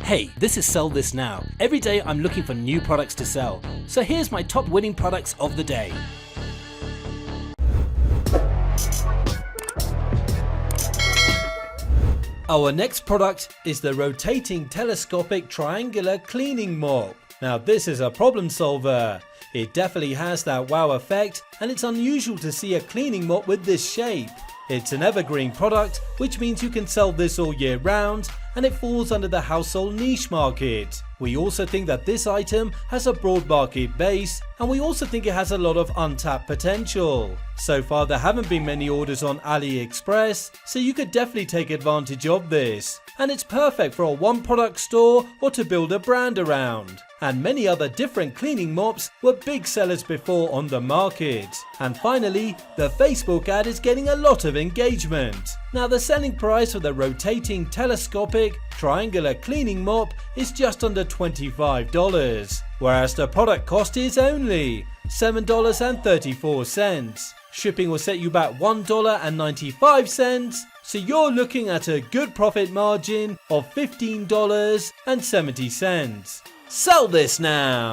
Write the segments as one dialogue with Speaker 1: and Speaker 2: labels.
Speaker 1: Hey, this is Sell This Now. Every day I'm looking for new products to sell. So here's my top winning products of the day. Our next product is the rotating telescopic triangular cleaning mop. Now this is a problem solver. It definitely has that wow effect, and it's unusual to see a cleaning mop with this shape. It's an evergreen product, which means you can sell this all year round, and it falls under the household niche market. We also think that this item has a broad market base, and we also think it has a lot of untapped potential. So far there haven't been many orders on AliExpress, so you could definitely take advantage of this. And it's perfect for a one product store or to build a brand around. And many other different cleaning mops were big sellers before on the market. And finally, the Facebook ad is getting a lot of engagement. Now the selling price for the rotating telescopic triangular cleaning mop is just under $25, whereas the product cost is only $7.34. Shipping will set you back $1.95, so you're looking at a good profit margin of $15.70. Sell this now!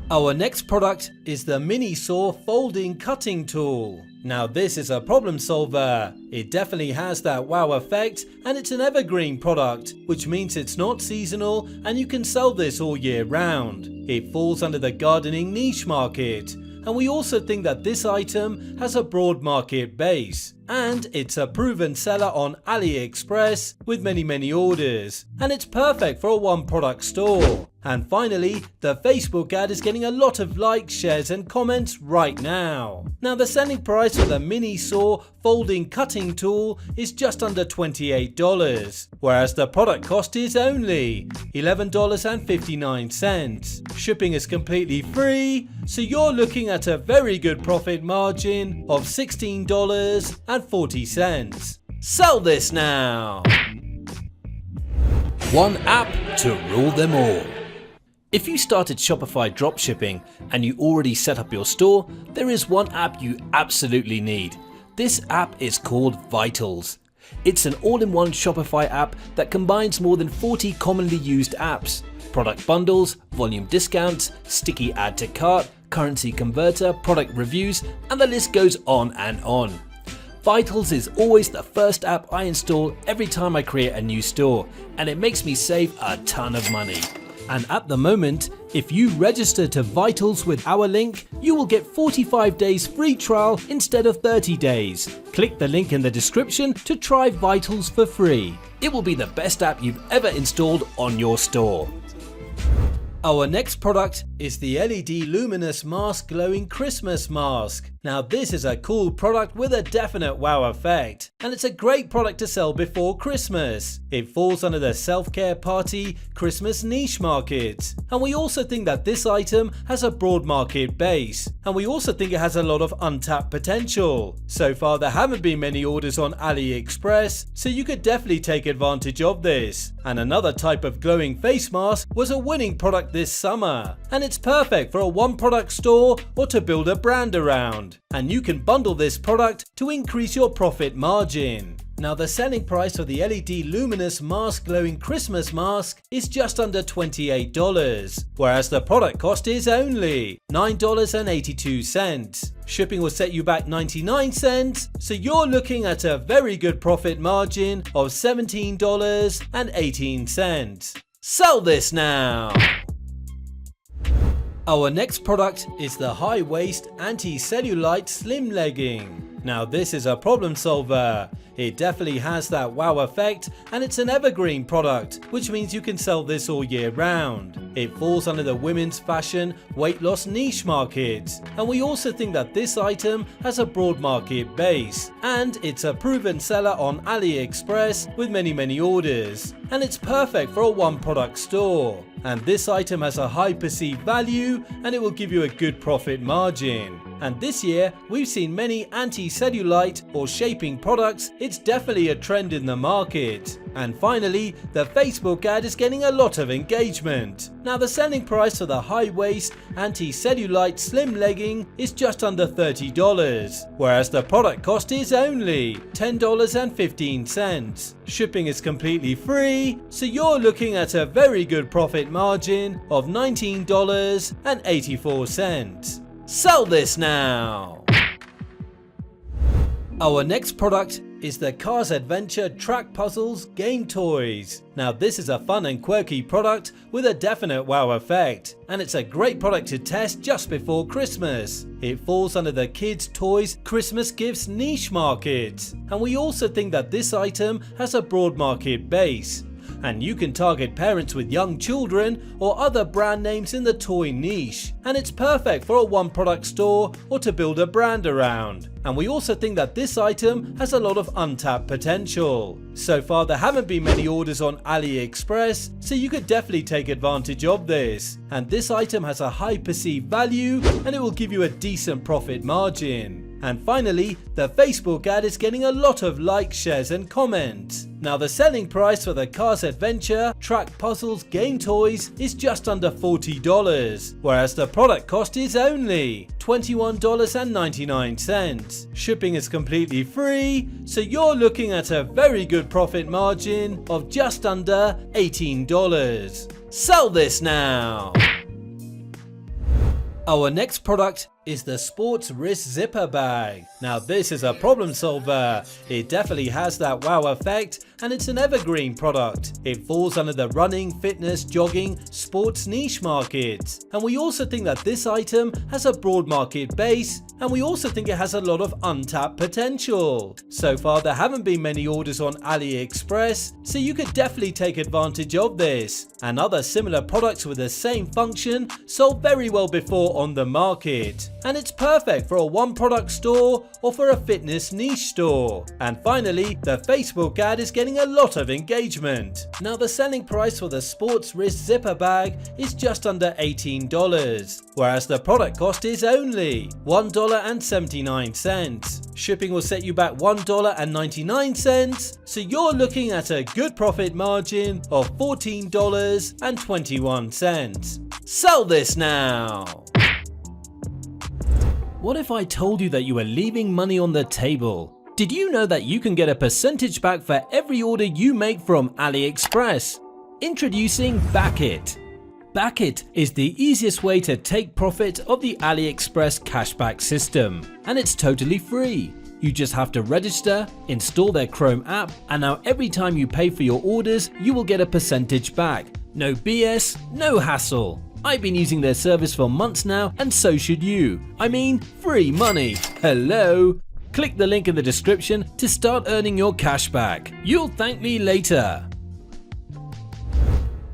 Speaker 1: Our next product is the mini saw folding cutting tool. Now this is a problem solver. It definitely has that wow effect, and it's an evergreen product, which means it's not seasonal and you can sell this all year round. It falls under the gardening niche market, and we also think that this item has a broad market base, and it's a proven seller on AliExpress with many orders, and it's perfect for a one product store. And finally, the Facebook ad is getting a lot of likes, shares and comments right now. Now the selling price of the mini saw folding cutting tool is just under $28, whereas the product cost is only $11.59. Shipping is completely free, so you're looking at a very good profit margin of $16.40. Sell this now! One app to rule them all. If you started Shopify Dropshipping and you already set up your store, there is one app you absolutely need. This app is called Vitals. It's an all-in-one Shopify app that combines more than 40 commonly used apps: product bundles, volume discounts, sticky add to cart, currency converter, product reviews, and the list goes on and on. Vitals is always the first app I install every time I create a new store, and it makes me save a ton of money. And at the moment, if you register to Vitals with our link, you will get 45 days free trial instead of 30 days. Click the link in the description to try Vitals for free. It will be the best app you've ever installed on your store. Our next product is the LED Luminous Mask Glowing Christmas Mask. Now this is a cool product with a definite wow effect, and it's a great product to sell before Christmas. It falls under the self-care party Christmas niche market, and we also think that this item has a broad market base, and we also think it has a lot of untapped potential. So far there haven't been many orders on AliExpress, so you could definitely take advantage of this. And another type of glowing face mask was a winning product this summer, and it's perfect for a one product store or to build a brand around, and you can bundle this product to increase your profit margin. Now the selling price for the LED Luminous Mask Glowing Christmas Mask is just under $28, whereas the product cost is only $9.82. Shipping will set you back 99 cents, so you're looking at a very good profit margin of $17.18. Sell this now! Our next product is the high waist anti-cellulite slim legging. Now this is a problem solver. It definitely has that wow effect, and it's an evergreen product, which means you can sell this all year round. It falls under the women's fashion weight loss niche market, and we also think that this item has a broad market base, and it's a proven seller on AliExpress with many orders, and it's perfect for a one product store. And this item has a high perceived value, and it will give you a good profit margin. And this year, we've seen many anti-cellulite or shaping products. It's definitely a trend in the market. And finally, the Facebook ad is getting a lot of engagement. Now the selling price for the high-waist anti-cellulite slim legging is just under $30, whereas the product cost is only $10.15. Shipping is completely free, so you're looking at a very good profit margin of $19.84. Sell this now! Our next product is the Cars Adventure Track Puzzles Game Toys. Now this is a fun and quirky product with a definite wow effect, and it's a great product to test just before Christmas. It falls under the Kids Toys Christmas Gifts niche market, and we also think that this item has a broad market base. And you can target parents with young children or other brand names in the toy niche, and it's perfect for a one product store or to build a brand around. And we also think that this item has a lot of untapped potential. So far there haven't been many orders on AliExpress, so you could definitely take advantage of this. And this item has a high perceived value and it will give you a decent profit margin. And finally, the Facebook ad is getting a lot of likes, shares and comments. Now the selling price for the Cars Adventure Track Puzzles Game Toys is just under $40, whereas the product cost is only $21.99. Shipping is completely free, so you're looking at a very good profit margin of just under $18. Sell this now! Our next product is the Sports Wrist Zipper Bag. Now this is a problem solver. It definitely has that wow effect and it's an evergreen product. It falls under the running, fitness, jogging, sports niche market. And we also think that this item has a broad market base, and we also think it has a lot of untapped potential. So far there haven't been many orders on AliExpress, so you could definitely take advantage of this. And other similar products with the same function sold very well before on the market. And it's perfect for a one product store or for a fitness niche store. And finally, the Facebook ad is getting a lot of engagement. Now the selling price for the Sports Wrist Zipper Bag is just under $18, whereas the product cost is only $1.79. Shipping will set you back $1.99, so you're looking at a good profit margin of $14.21. Sell this now! What if I told you that you were leaving money on the table? Did you know that you can get a percentage back for every order you make from AliExpress? Introducing Backit. Backit is the easiest way to take profit of the AliExpress cashback system, and it's totally free. You just have to register, install their Chrome app, and now every time you pay for your orders, you will get a percentage back. No BS, no hassle. I've been using their service for months now, and so should you. I mean, free money. Hello? Click the link in the description to start earning your cash back. You'll thank me later.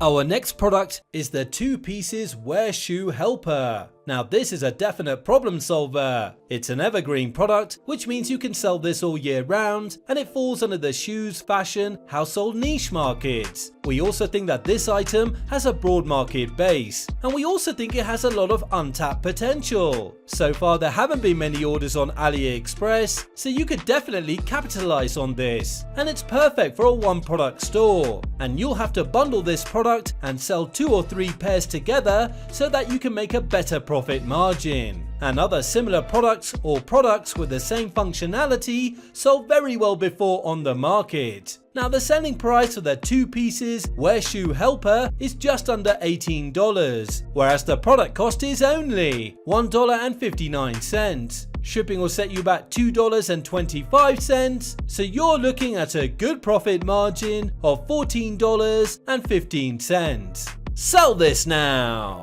Speaker 1: Our next product is the 2 pieces wear shoe helper. Now this is a definite problem solver. It's an evergreen product, which means you can sell this all year round, and it falls under the shoes, fashion, household niche markets. We also think that this item has a broad market base, and we also think it has a lot of untapped potential. So far there haven't been many orders on AliExpress, so you could definitely capitalize on this. And it's perfect for a one product store, and you'll have to bundle this product and sell 2 or 3 pairs together so that you can make a better profit margin. And other similar products or products with the same functionality sold very well before on the market. Now the selling price for the 2 pieces wear shoe helper is just under $18, whereas the product cost is only $1.59. Shipping will set you back $2.25, so you're looking at a good profit margin of $14.15. Sell this now!